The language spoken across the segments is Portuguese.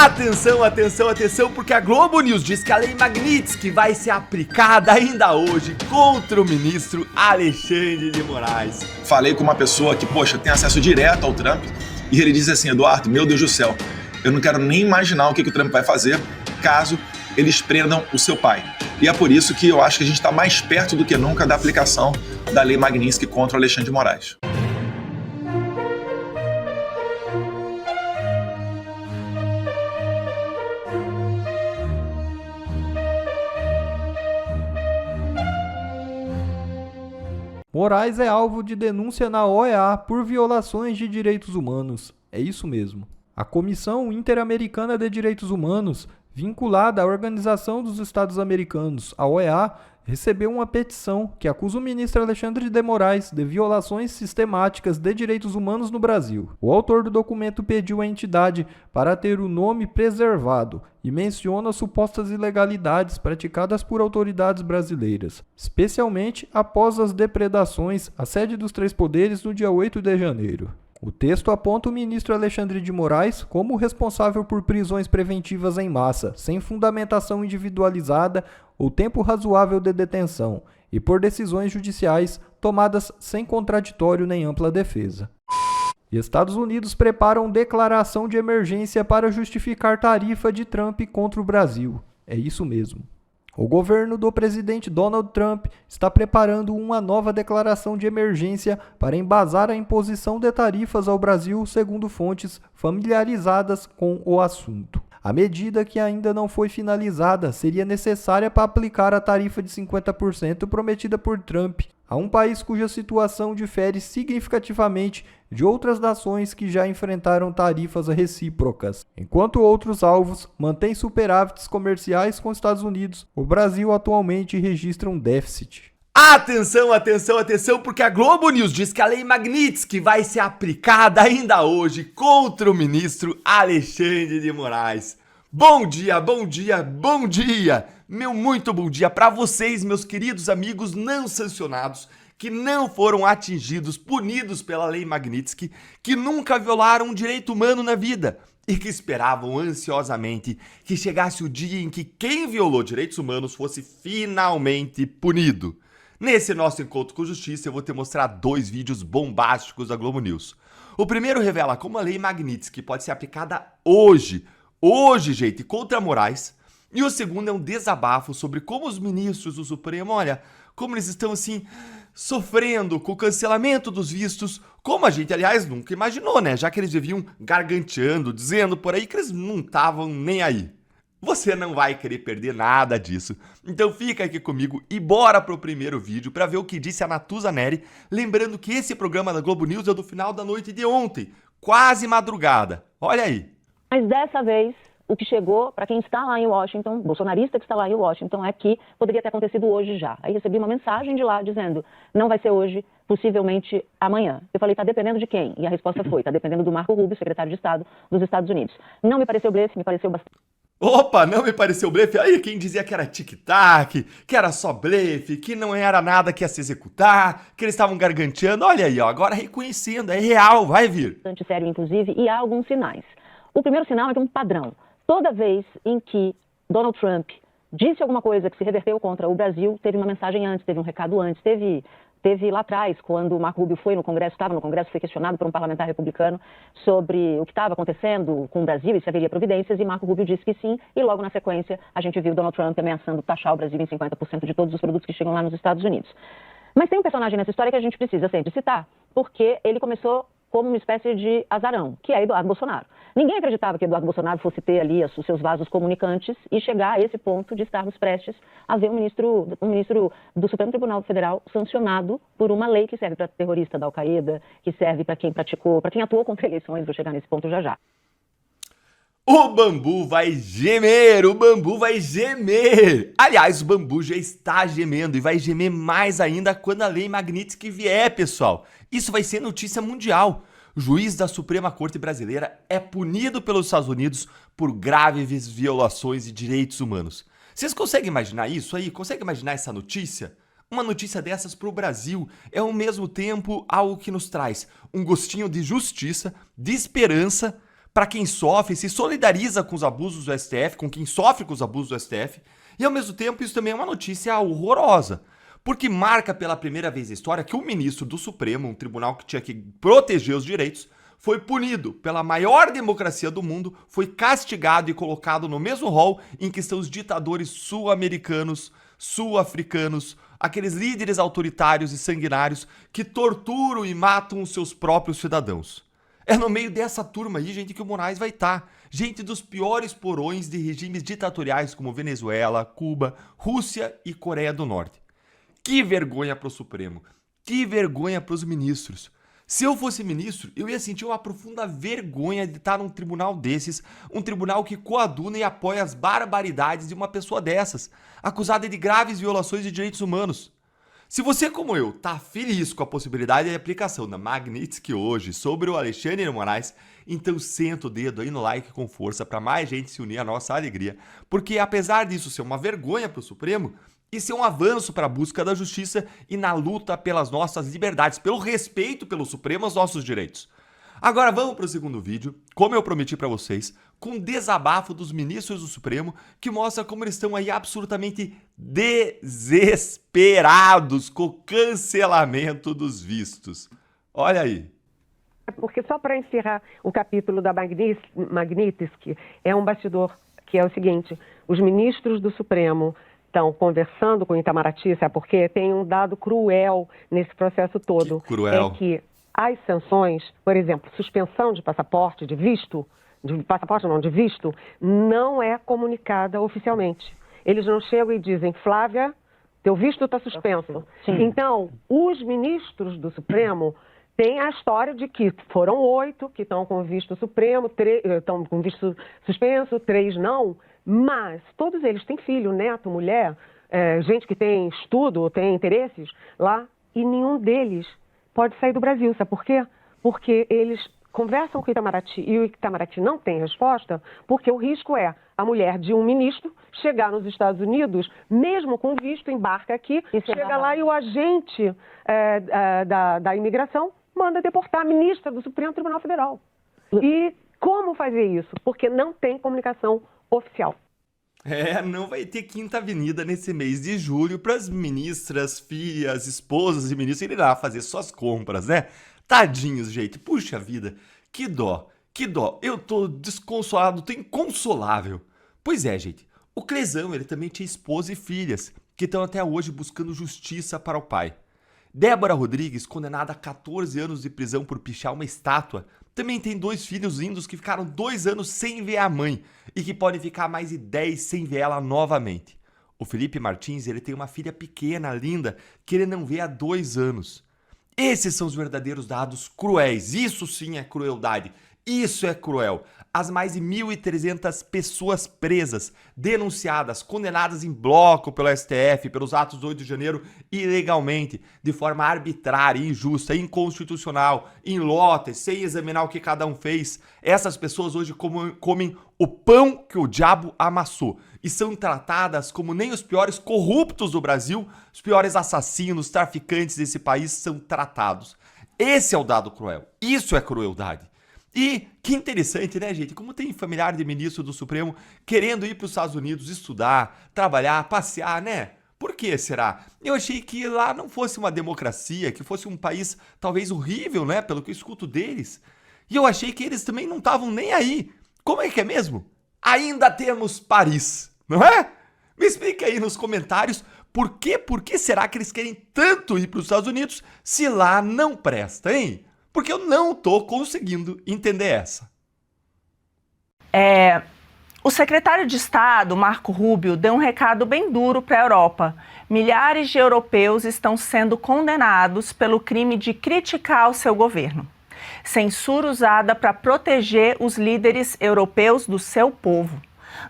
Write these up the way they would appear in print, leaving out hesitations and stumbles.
Atenção, atenção, atenção, porque a Globo News diz que a Lei Magnitsky vai ser aplicada ainda hoje contra o ministro Alexandre de Moraes. Falei com uma pessoa que, tem acesso direto ao Trump, e ele diz assim: Eduardo, meu Deus do céu, eu não quero nem imaginar o que o Trump vai fazer caso eles prendam o seu pai. E é por isso que eu acho que a gente está mais perto do que nunca da aplicação da Lei Magnitsky contra o Alexandre de Moraes. Moraes é alvo de denúncia na OEA por violações de direitos humanos. É isso mesmo. A Comissão Interamericana de Direitos Humanos, vinculada à Organização dos Estados Americanos, a OEA, recebeu uma petição que acusa o ministro Alexandre de Moraes de violações sistemáticas de direitos humanos no Brasil. O autor do documento pediu à entidade para ter o nome preservado e menciona supostas ilegalidades praticadas por autoridades brasileiras, especialmente após as depredações à sede dos Três Poderes no dia 8 de janeiro. O texto aponta o ministro Alexandre de Moraes como responsável por prisões preventivas em massa, sem fundamentação individualizada ou tempo razoável de detenção, e por decisões judiciais tomadas sem contraditório nem ampla defesa. Estados Unidos preparam declaração de emergência para justificar tarifa de Trump contra o Brasil. É isso mesmo. O governo do presidente Donald Trump está preparando uma nova declaração de emergência para embasar a imposição de tarifas ao Brasil, segundo fontes familiarizadas com o assunto. A medida, que ainda não foi finalizada, seria necessária para aplicar a tarifa de 50% prometida por Trump a um país cuja situação difere significativamente de outras nações que já enfrentaram tarifas recíprocas. Enquanto outros alvos mantêm superávites comerciais com os Estados Unidos, o Brasil atualmente registra um déficit. Atenção, atenção, atenção, porque a Globo News diz que a Lei Magnitsky vai ser aplicada ainda hoje contra o ministro Alexandre de Moraes. Bom dia, bom dia, bom dia! Meu muito bom dia para vocês, meus queridos amigos não sancionados, que não foram atingidos, punidos pela Lei Magnitsky, que nunca violaram um direito humano na vida e que esperavam ansiosamente que chegasse o dia em que quem violou direitos humanos fosse finalmente punido. Nesse nosso encontro com justiça, eu vou te mostrar 2 vídeos bombásticos da Globo News. O primeiro revela como a Lei Magnitsky pode ser aplicada hoje, gente, contra Moraes. E o segundo é um desabafo sobre como os ministros do Supremo, como eles estão assim, sofrendo com o cancelamento dos vistos, como a gente, aliás, nunca imaginou, né? Já que eles viviam garganteando, dizendo por aí que eles não estavam nem aí. Você não vai querer perder nada disso. Então fica aqui comigo e bora pro primeiro vídeo para ver o que disse a Natuza Neri, lembrando que esse programa da Globo News é do final da noite de ontem, quase madrugada. Olha aí. Mas dessa vez, o que chegou para quem está lá em Washington, bolsonarista que está lá em Washington, é que poderia ter acontecido hoje já. Aí recebi uma mensagem de lá dizendo, não vai ser hoje, possivelmente amanhã. Eu falei, tá dependendo de quem? E a resposta foi, tá dependendo do Marco Rubio, secretário de Estado dos Estados Unidos. Não me pareceu blefe, me pareceu bastante... Opa, não me pareceu blefe? Aí quem dizia que era tic-tac, que era só blefe, que não era nada que ia se executar, que eles estavam garganteando, olha aí, agora reconhecendo, é real, vai vir. Bastante sério, inclusive, e há alguns sinais. O primeiro sinal é que é um padrão. Toda vez em que Donald Trump disse alguma coisa que se reverteu contra o Brasil, teve uma mensagem antes, teve um recado antes, teve lá atrás, quando o Marco Rubio foi no Congresso, estava no Congresso, foi questionado por um parlamentar republicano sobre o que estava acontecendo com o Brasil e se haveria providências, e Marco Rubio disse que sim, e logo na sequência a gente viu Donald Trump ameaçando taxar o Brasil em 50% de todos os produtos que chegam lá nos Estados Unidos. Mas tem um personagem nessa história que a gente precisa sempre citar, porque ele começou como uma espécie de azarão, que é Eduardo Bolsonaro. Ninguém acreditava que Eduardo Bolsonaro fosse ter ali os seus vasos comunicantes e chegar a esse ponto de estarmos prestes a ver um ministro do Supremo Tribunal Federal sancionado por uma lei que serve para terrorista da Al-Qaeda, que serve para quem praticou, para quem atuou contra eleições, vou chegar nesse ponto já já. O bambu vai gemer, o bambu vai gemer. Aliás, o bambu já está gemendo e vai gemer mais ainda quando a Lei Magnitsky vier, pessoal. Isso vai ser notícia mundial. O juiz da Suprema Corte Brasileira é punido pelos Estados Unidos por graves violações de direitos humanos. Vocês conseguem imaginar isso aí? Conseguem imaginar essa notícia? Uma notícia dessas para o Brasil é ao mesmo tempo algo que nos traz um gostinho de justiça, de esperança, para quem sofre, se solidariza com os abusos do STF, com quem sofre com os abusos do STF, e ao mesmo tempo isso também é uma notícia horrorosa, porque marca pela primeira vez na história que o ministro do Supremo, um tribunal que tinha que proteger os direitos, foi punido pela maior democracia do mundo, foi castigado e colocado no mesmo rol em que estão os ditadores sul-americanos, sul-africanos, aqueles líderes autoritários e sanguinários que torturam e matam os seus próprios cidadãos. É no meio dessa turma aí, gente, que o Moraes vai estar. Gente dos piores porões de regimes ditatoriais como Venezuela, Cuba, Rússia e Coreia do Norte. Que vergonha para o Supremo. Que vergonha para os ministros. Se eu fosse ministro, eu ia sentir uma profunda vergonha de estar num tribunal desses, um tribunal que coaduna e apoia as barbaridades de uma pessoa dessas, acusada de graves violações de direitos humanos. Se você, como eu, tá feliz com a possibilidade de aplicação da Magnitsky hoje sobre o Alexandre de Moraes, então senta o dedo aí no like com força para mais gente se unir à nossa alegria, porque apesar disso ser uma vergonha para o Supremo, isso é um avanço para a busca da justiça e na luta pelas nossas liberdades, pelo respeito pelo Supremo aos nossos direitos. Agora vamos para o segundo vídeo, como eu prometi para vocês, com um desabafo dos ministros do Supremo, que mostra como eles estão aí absolutamente desesperados com o cancelamento dos vistos. Olha aí. Porque só para encerrar o capítulo da Magnitsky, é um bastidor que é o seguinte, os ministros do Supremo estão conversando com o Itamaraty, sabe por quê? Tem um dado cruel nesse processo todo. Que cruel. É que as sanções, por exemplo, suspensão de passaporte, de visto, de visto, não é comunicada oficialmente. Eles não chegam e dizem, Flávia, teu visto está suspenso. Sim. Então, os ministros do Supremo têm a história de que foram 8 que estão com visto supremo, estão com visto suspenso, 3 não, mas todos eles têm filho, neto, mulher, gente que tem estudo, tem interesses lá, e nenhum deles pode sair do Brasil. Sabe por quê? Porque eles conversam com o Itamaraty e o Itamaraty não tem resposta, porque o risco é a mulher de um ministro chegar nos Estados Unidos, mesmo com visto, embarca aqui, chega lá e o agente da imigração manda deportar a ministra do Supremo Tribunal Federal. E como fazer isso? Porque não tem comunicação oficial. Não vai ter Quinta Avenida nesse mês de julho para as ministras, filhas, esposas de ministros irem lá fazer suas compras, né? Tadinhos, gente. Puxa vida, que dó, que dó. Eu tô desconsolado, tô inconsolável. Pois é, gente. O Clesão, ele também tinha esposa e filhas, que estão até hoje buscando justiça para o pai. Débora Rodrigues, condenada a 14 anos de prisão por pichar uma estátua, também tem 2 filhos lindos que ficaram 2 anos sem ver a mãe e que podem ficar mais de 10 sem ver ela novamente. O Felipe Martins, ele tem uma filha pequena, linda, que ele não vê há 2 anos. Esses são os verdadeiros dados cruéis. Isso sim é crueldade. Isso é cruel. As mais de 1.300 pessoas presas, denunciadas, condenadas em bloco pelo STF, pelos atos do 8 de janeiro, ilegalmente, de forma arbitrária, injusta, inconstitucional, em lotes, sem examinar o que cada um fez. Essas pessoas hoje comem o pão que o diabo amassou e são tratadas como nem os piores corruptos do Brasil, os piores assassinos, traficantes desse país são tratados. Esse é o dado cruel. Isso é crueldade. E que interessante, né, gente? Como tem familiar de ministro do Supremo querendo ir para os Estados Unidos estudar, trabalhar, passear, né? Por que será? Eu achei que lá não fosse uma democracia, que fosse um país talvez horrível, né? Pelo que eu escuto deles. E eu achei que eles também não estavam nem aí. Como é que é mesmo? Ainda temos Paris, não é? Me explica aí nos comentários por que será que eles querem tanto ir para os Estados Unidos se lá não presta, hein? Porque eu não tô conseguindo entender essa. O secretário de Estado, Marco Rubio, deu um recado bem duro para a Europa. Milhares de europeus estão sendo condenados pelo crime de criticar o seu governo. Censura usada para proteger os líderes europeus do seu povo.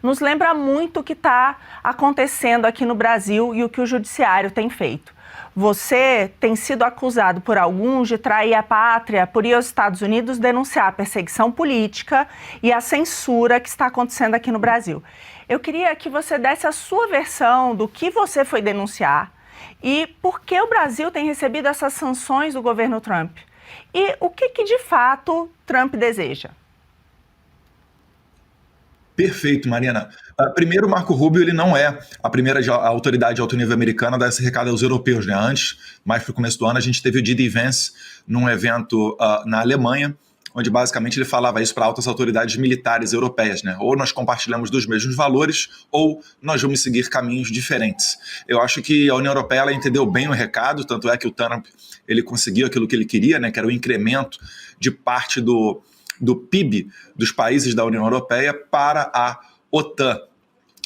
Nos lembra muito o que está acontecendo aqui no Brasil e o que o judiciário tem feito. Você tem sido acusado por alguns de trair a pátria, por ir aos Estados Unidos denunciar a perseguição política e a censura que está acontecendo aqui no Brasil. Eu queria que você desse a sua versão do que você foi denunciar e por que o Brasil tem recebido essas sanções do governo Trump. E o que de fato Trump deseja? Perfeito, Marina. Primeiro, o Marco Rubio ele não é a primeira autoridade de alto nível americana a dar esse recado aos europeus, né? Antes, mais para o começo do ano, a gente teve o J.D. Vance num evento na Alemanha, onde basicamente ele falava isso para altas autoridades militares europeias, né? Ou nós compartilhamos dos mesmos valores, ou nós vamos seguir caminhos diferentes. Eu acho que a União Europeia ela entendeu bem o recado, tanto é que o Trump ele conseguiu aquilo que ele queria, né? Que era o incremento de parte do PIB dos países da União Europeia para a OTAN.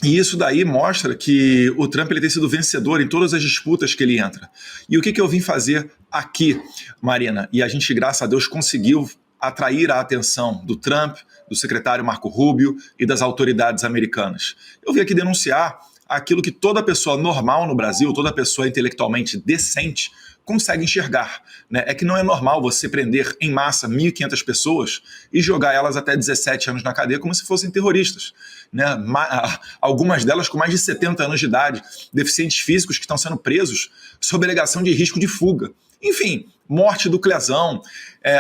E isso daí mostra que o Trump ele tem sido vencedor em todas as disputas que ele entra. E o que eu vim fazer aqui, Marina? E a gente, graças a Deus, conseguiu atrair a atenção do Trump, do secretário Marco Rubio e das autoridades americanas. Eu vim aqui denunciar aquilo que toda pessoa normal no Brasil, toda pessoa intelectualmente decente, consegue enxergar, né? É que não é normal você prender em massa 1.500 pessoas e jogar elas até 17 anos na cadeia como se fossem terroristas, né? Algumas delas com mais de 70 anos de idade, deficientes físicos que estão sendo presos sob alegação de risco de fuga. Enfim, morte do Clezão.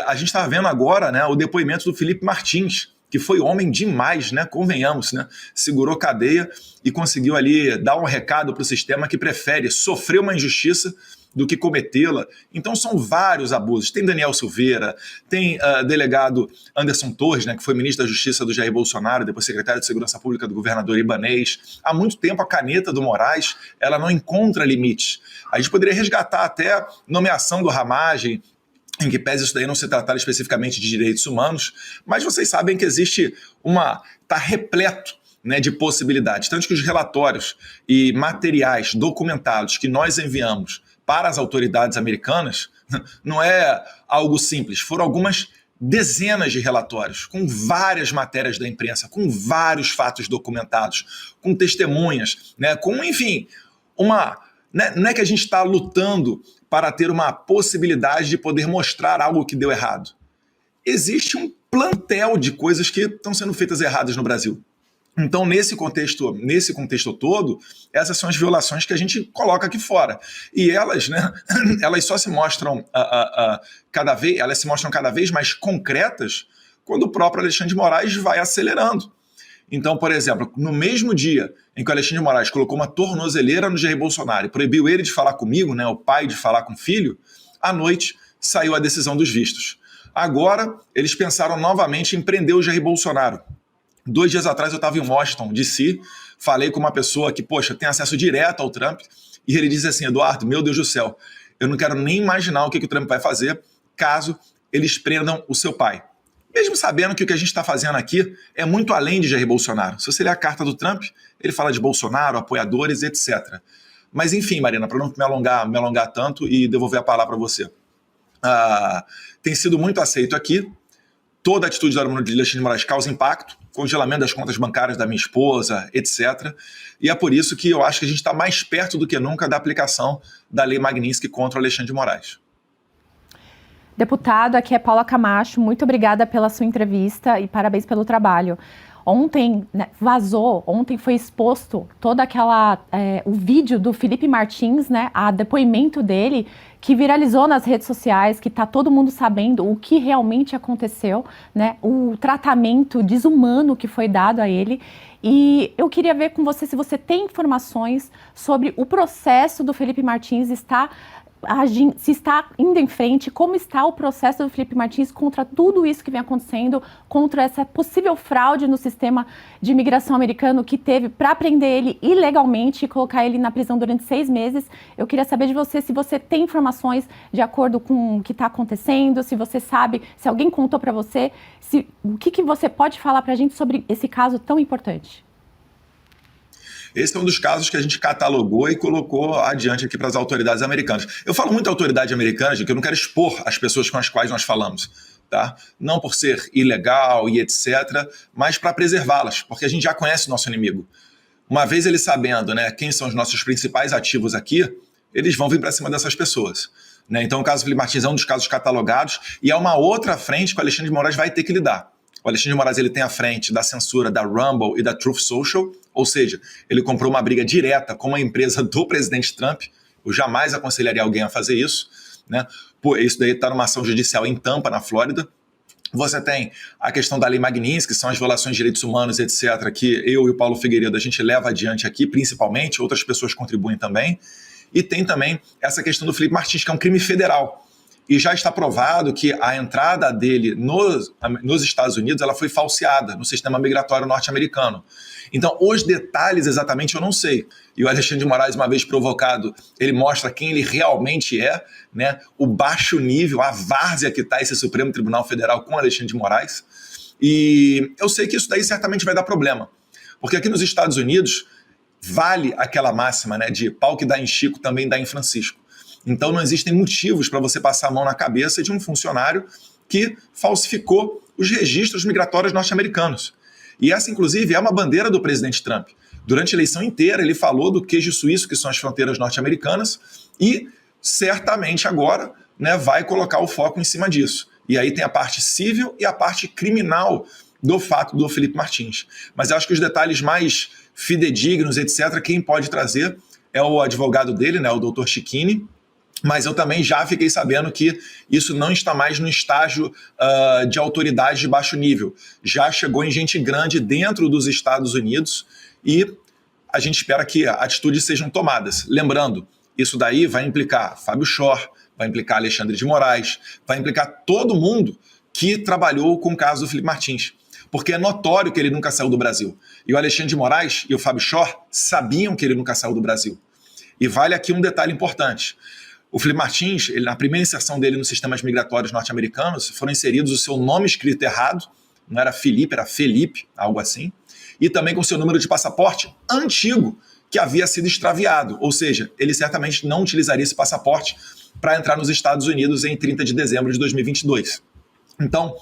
A gente está vendo agora, né, o depoimento do Felipe Martins, que foi homem demais, né? Convenhamos, né? Segurou cadeia e conseguiu ali dar um recado para o sistema que prefere sofrer uma injustiça do que cometê-la. Então são vários abusos. Tem Daniel Silveira, tem delegado Anderson Torres, né, que foi ministro da Justiça do Jair Bolsonaro, depois secretário de Segurança Pública do governador Ibanez. Há muito tempo a caneta do Moraes ela não encontra limites. A gente poderia resgatar até a nomeação do Ramagem, em que pese isso daí não se tratar especificamente de direitos humanos, mas vocês sabem que existe está repleto, né, de possibilidades. Tanto que os relatórios e materiais documentados que nós enviamos para as autoridades americanas não é algo simples. Foram algumas dezenas de relatórios, com várias matérias da imprensa, com vários fatos documentados, com testemunhas, né, com, enfim, não é que a gente está lutando para ter uma possibilidade de poder mostrar algo que deu errado. Existe um plantel de coisas que estão sendo feitas erradas no Brasil. Então, nesse contexto todo, essas são as violações que a gente coloca aqui fora. E elas, né, elas só se mostram cada vez mais concretas quando o próprio Alexandre de Moraes vai acelerando. Então, por exemplo, no mesmo dia em que o Alexandre de Moraes colocou uma tornozeleira no Jair Bolsonaro e proibiu ele de falar comigo, né, o pai de falar com o filho, à noite saiu a decisão dos vistos. Agora, eles pensaram novamente em prender o Jair Bolsonaro. 2 dias atrás eu estava em Washington, D.C., falei com uma pessoa que, tem acesso direto ao Trump, e ele disse assim: Eduardo, meu Deus do céu, eu não quero nem imaginar o que o Trump vai fazer caso eles prendam o seu pai. Mesmo sabendo que o que a gente está fazendo aqui é muito além de Jair Bolsonaro. Se você ler a carta do Trump, ele fala de Bolsonaro, apoiadores, etc. Mas enfim, Marina, para não me alongar tanto e devolver a palavra a você. Tem sido muito aceito aqui. Toda a atitude do Alexandre de Moraes causa impacto, congelamento das contas bancárias da minha esposa, etc. E é por isso que eu acho que a gente está mais perto do que nunca da aplicação da Lei Magnitsky contra o Alexandre de Moraes. Deputado, aqui é Paula Camacho, muito obrigada pela sua entrevista e parabéns pelo trabalho. Ontem, né, ontem foi exposto todo o vídeo do Felipe Martins, né, a depoimento dele, que viralizou nas redes sociais, que está todo mundo sabendo o que realmente aconteceu, né, o tratamento desumano que foi dado a ele. E eu queria ver com você se você tem informações sobre o processo do Felipe Martins se está indo em frente, como está o processo do Felipe Martins contra tudo isso que vem acontecendo, contra essa possível fraude no sistema de imigração americano que teve para prender ele ilegalmente e colocar ele na prisão durante 6 meses. Eu queria saber de você se você tem informações de acordo com o que está acontecendo, se você sabe, se alguém contou para você, o que você pode falar para a gente sobre esse caso tão importante? Esse é um dos casos que a gente catalogou e colocou adiante aqui para as autoridades americanas. Eu falo muito autoridade americana, porque eu não quero expor as pessoas com as quais nós falamos, tá? Não por ser ilegal e etc., mas para preservá-las, porque a gente já conhece o nosso inimigo. Uma vez eles sabendo, né, quem são os nossos principais ativos aqui, eles vão vir para cima dessas pessoas. Né? Então o caso do Felipe Martins é um dos casos catalogados e é uma outra frente que o Alexandre de Moraes vai ter que lidar. O Alexandre de Moraes ele tem a frente da censura da Rumble e da Truth Social, ou seja, ele comprou uma briga direta com uma empresa do presidente Trump. Eu jamais aconselharia alguém a fazer isso. Né? Isso daí está numa ação judicial em Tampa, na Flórida. Você tem a questão da Lei Magnitsky, que são as violações de direitos humanos, etc., que eu e o Paulo Figueiredo a gente leva adiante aqui, principalmente, outras pessoas contribuem também. E tem também essa questão do Felipe Martins, que é um crime federal. E já está provado que a entrada dele nos Estados Unidos ela foi falseada no sistema migratório norte-americano. Então, os detalhes exatamente eu não sei. E o Alexandre de Moraes, uma vez provocado, ele mostra quem ele realmente é, né? O baixo nível, a várzea que está esse Supremo Tribunal Federal com o Alexandre de Moraes. E eu sei que isso daí certamente vai dar problema. Porque aqui nos Estados Unidos vale aquela máxima, né, de pau que dá em Chico também dá em Francisco. Então não existem motivos para você passar a mão na cabeça de um funcionário que falsificou os registros migratórios norte-americanos. E essa, inclusive, é uma bandeira do presidente Trump. Durante a eleição inteira, ele falou do queijo suíço, que são as fronteiras norte-americanas, e certamente agora, né, vai colocar o foco em cima disso. E aí tem a parte civil e a parte criminal do fato do Felipe Martins. Mas eu acho que os detalhes mais fidedignos, etc., quem pode trazer é o advogado dele, né, o Dr. Cicchini. Mas eu também já fiquei sabendo que isso não está mais no estágio de autoridade de baixo nível. Já chegou em gente grande dentro dos Estados Unidos e a gente espera que atitudes sejam tomadas. Lembrando, isso daí vai implicar Fábio Shor, vai implicar Alexandre de Moraes, vai implicar todo mundo que trabalhou com o caso do Felipe Martins. Porque é notório que ele nunca saiu do Brasil. E o Alexandre de Moraes e o Fábio Shor sabiam que ele nunca saiu do Brasil. E vale aqui um detalhe importante. O Felipe Martins, na primeira inserção dele nos sistemas migratórios norte-americanos, foram inseridos o seu nome escrito errado, não era Felipe, era Felipe, algo assim, e também com o seu número de passaporte antigo, que havia sido extraviado, ou seja, ele certamente não utilizaria esse passaporte para entrar nos Estados Unidos em 30 de dezembro de 2022. Então,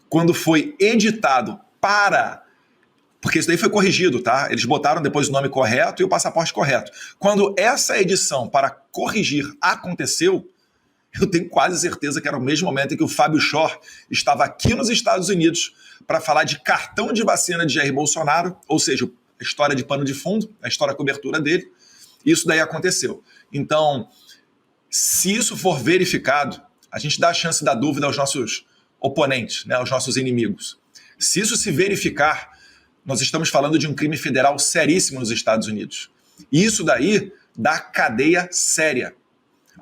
quando foi editado porque isso daí foi corrigido, tá? Eles botaram depois o nome correto e o passaporte correto. Quando essa edição para corrigir aconteceu, eu tenho quase certeza que era o mesmo momento em que o Fábio Shor estava aqui nos Estados Unidos para falar de cartão de vacina de Jair Bolsonaro, ou seja, a história de pano de fundo, a história cobertura dele. Isso daí aconteceu. Então, se isso for verificado, a gente dá a chance da dúvida aos nossos oponentes, né, aos nossos inimigos. Se isso se verificar, nós estamos falando de um crime federal seríssimo nos Estados Unidos. E isso daí dá cadeia séria.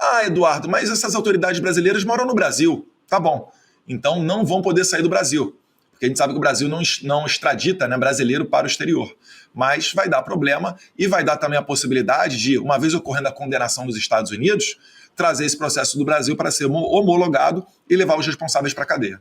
Ah, Eduardo, mas essas autoridades brasileiras moram no Brasil. Tá bom. Então não vão poder sair do Brasil. Porque a gente sabe que o Brasil não extradita, né, brasileiro para o exterior. Mas vai dar problema e vai dar também a possibilidade de, uma vez ocorrendo a condenação dos Estados Unidos, trazer esse processo do Brasil para ser homologado e levar os responsáveis para a cadeia.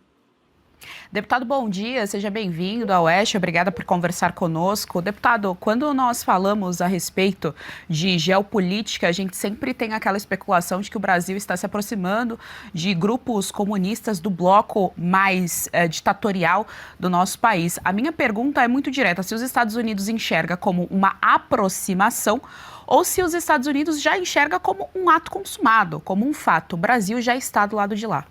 Deputado, bom dia, seja bem-vindo ao Oeste, obrigada por conversar conosco. Deputado, quando nós falamos a respeito de geopolítica, a gente sempre tem aquela especulação de que o Brasil está se aproximando de grupos comunistas do bloco mais ditatorial do nosso país. A minha pergunta é muito direta, se os Estados Unidos enxerga como uma aproximação ou se os Estados Unidos já enxerga como um ato consumado, como um fato. O Brasil já está do lado de lá.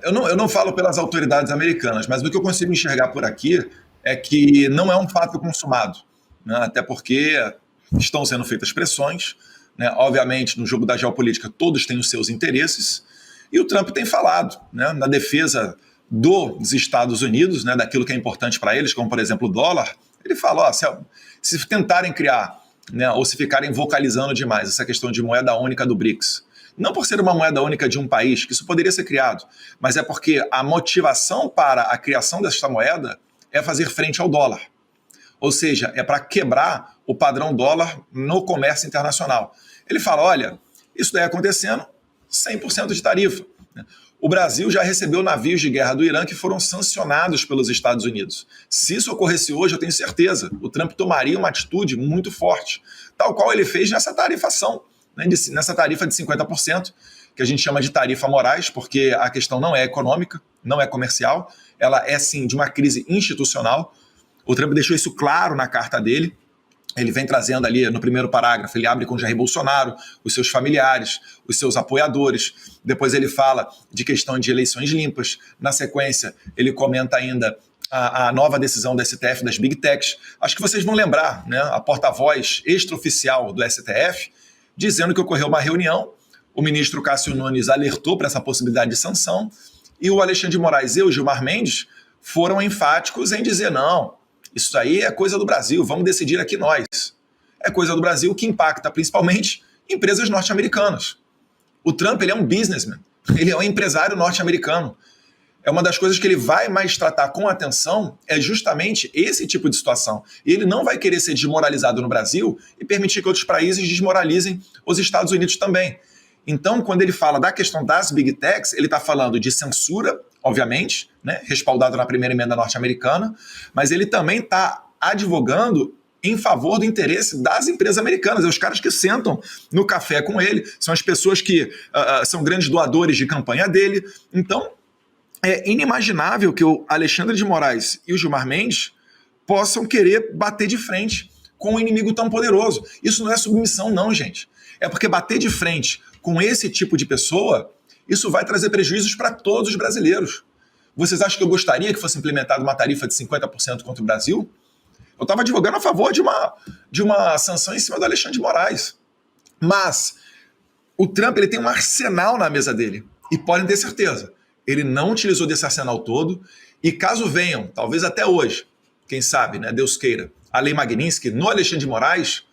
Eu não falo pelas autoridades americanas, mas o que eu consigo enxergar por aqui é que não é um fato consumado, né? Até porque estão sendo feitas pressões, né? Obviamente, no jogo da geopolítica, todos têm os seus interesses, e o Trump tem falado, né, na defesa dos Estados Unidos, né, daquilo que é importante para eles, como, por exemplo, o dólar. Ele fala, se tentarem criar, né, ou se ficarem vocalizando demais essa questão de moeda única do BRICS, não por ser uma moeda única de um país, que isso poderia ser criado, mas é porque a motivação para a criação desta moeda é fazer frente ao dólar. Ou seja, é para quebrar o padrão dólar no comércio internacional. Ele fala, olha, isso daí acontecendo, 100% de tarifa. O Brasil já recebeu navios de guerra do Irã que foram sancionados pelos Estados Unidos. Se isso ocorresse hoje, eu tenho certeza, o Trump tomaria uma atitude muito forte, tal qual ele fez nessa tarifação, né, nessa tarifa de 50%, que a gente chama de tarifa Moraes, porque a questão não é econômica, não é comercial, ela é sim de uma crise institucional. O Trump deixou isso claro na carta dele. Ele vem trazendo ali no primeiro parágrafo, ele abre com Jair Bolsonaro, os seus familiares, os seus apoiadores. Depois ele fala de questão de eleições limpas. Na sequência, ele comenta ainda a nova decisão do STF das Big Techs. Acho que vocês vão lembrar, né, a porta-voz extraoficial do STF, dizendo que ocorreu uma reunião o ministro Cássio Nunes alertou para essa possibilidade de sanção, e o Alexandre de Moraes e o Gilmar Mendes foram enfáticos em dizer, não, isso aí é coisa do Brasil, vamos decidir aqui nós. É coisa do Brasil que impacta principalmente empresas norte-americanas. O Trump, ele é um businessman, ele é um empresário norte-americano. É uma das coisas que ele vai mais tratar com atenção é justamente esse tipo de situação. E ele não vai querer ser desmoralizado no Brasil e permitir que outros países desmoralizem os Estados Unidos também. Então, quando ele fala da questão das Big Techs, ele está falando de censura, obviamente, né, respaldado na primeira emenda norte-americana, mas ele também está advogando em favor do interesse das empresas americanas. É os caras que sentam no café com ele, são as pessoas que são grandes doadores de campanha dele. Então, é inimaginável que o Alexandre de Moraes e o Gilmar Mendes possam querer bater de frente com um inimigo tão poderoso. Isso não é submissão, não, gente. É porque bater de frente com esse tipo de pessoa, isso vai trazer prejuízos para todos os brasileiros. Vocês acham que eu gostaria que fosse implementada uma tarifa de 50% contra o Brasil? Eu estava advogando a favor de uma sanção em cima do Alexandre de Moraes. Mas o Trump, ele tem um arsenal na mesa dele. E podem ter certeza, ele não utilizou desse arsenal todo. E caso venham, talvez até hoje, quem sabe, né, Deus queira, a Lei Magnitsky no Alexandre de Moraes,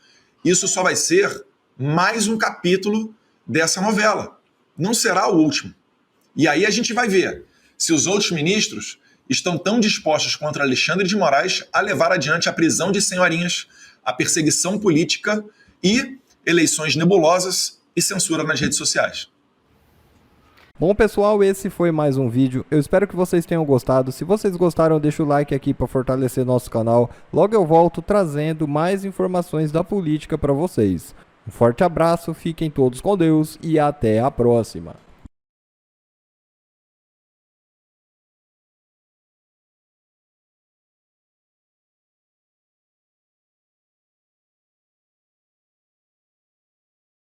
isso só vai ser mais um capítulo dessa novela. Não será o último. E aí a gente vai ver se os outros ministros estão tão dispostos contra Alexandre de Moraes a levar adiante a prisão de senhorinhas, a perseguição política e eleições nebulosas e censura nas redes sociais. Bom, pessoal, esse foi mais um vídeo. Eu espero que vocês tenham gostado. Se vocês gostaram, deixa o like aqui para fortalecer nosso canal. Logo eu volto trazendo mais informações da política para vocês. Um forte abraço, fiquem todos com Deus e até a próxima.